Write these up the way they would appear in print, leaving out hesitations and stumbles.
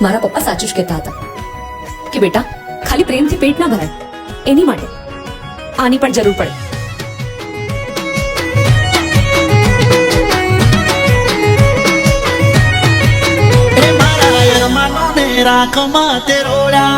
મારા પપ્પા સાચું જ કહેતા હતા કે બેટા ખાલી પ્રેમથી પેટ ના ભરાય, એની માટે આની પણ જરૂર પડે. રાખમાં તે રોડા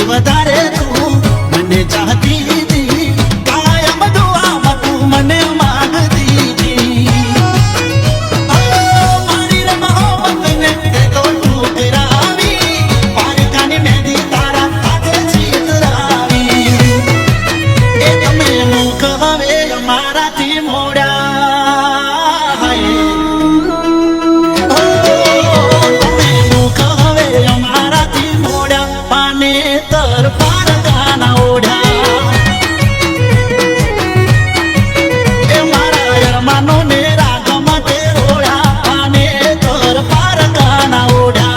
વધારે તું મને ચાહતી હતી, કાયમ દુઆમાં તું મને માંગતી હતી. મારી રે મોહબ્બતને તે તો ઠુકરાવી, પારકાની મહેંદી તારા હાથે ચીતરાવી. એ તમે મુખ હવે મારાથી મોડા, તમે મુખ હવે મારાથી મોડા, પાને પારકાના ઓઢા. એ મારા અરમાનો ને રાગમાં તે રોડા, પાને તર પારકાના ઓઢા.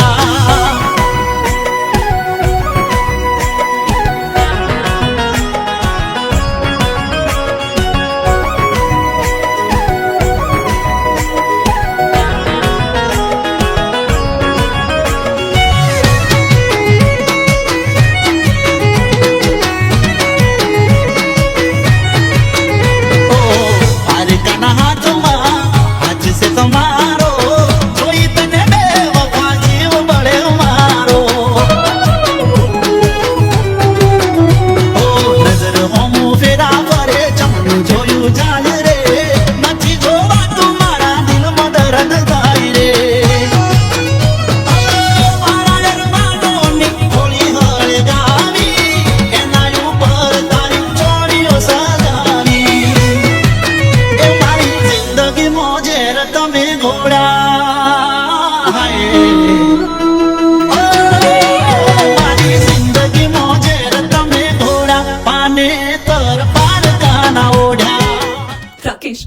રાકેશ,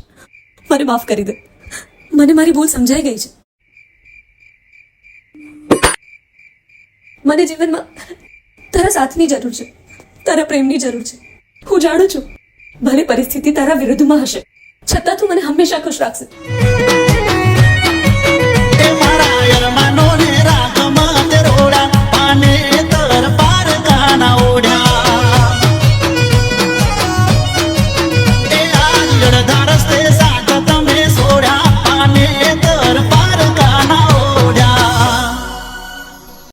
મને માફ કરી દે. મને મારી ભૂલ સમજાઈ ગઈ છે. મને જીવનમાં તારા સાથની જરૂર છે, તારા પ્રેમની જરૂર છે. હું જાણું છું ભલે પરિસ્થિતિ તારા વિરુદ્ધમાં હશે, છતાં તું મને હંમેશા ખુશ રાખશે.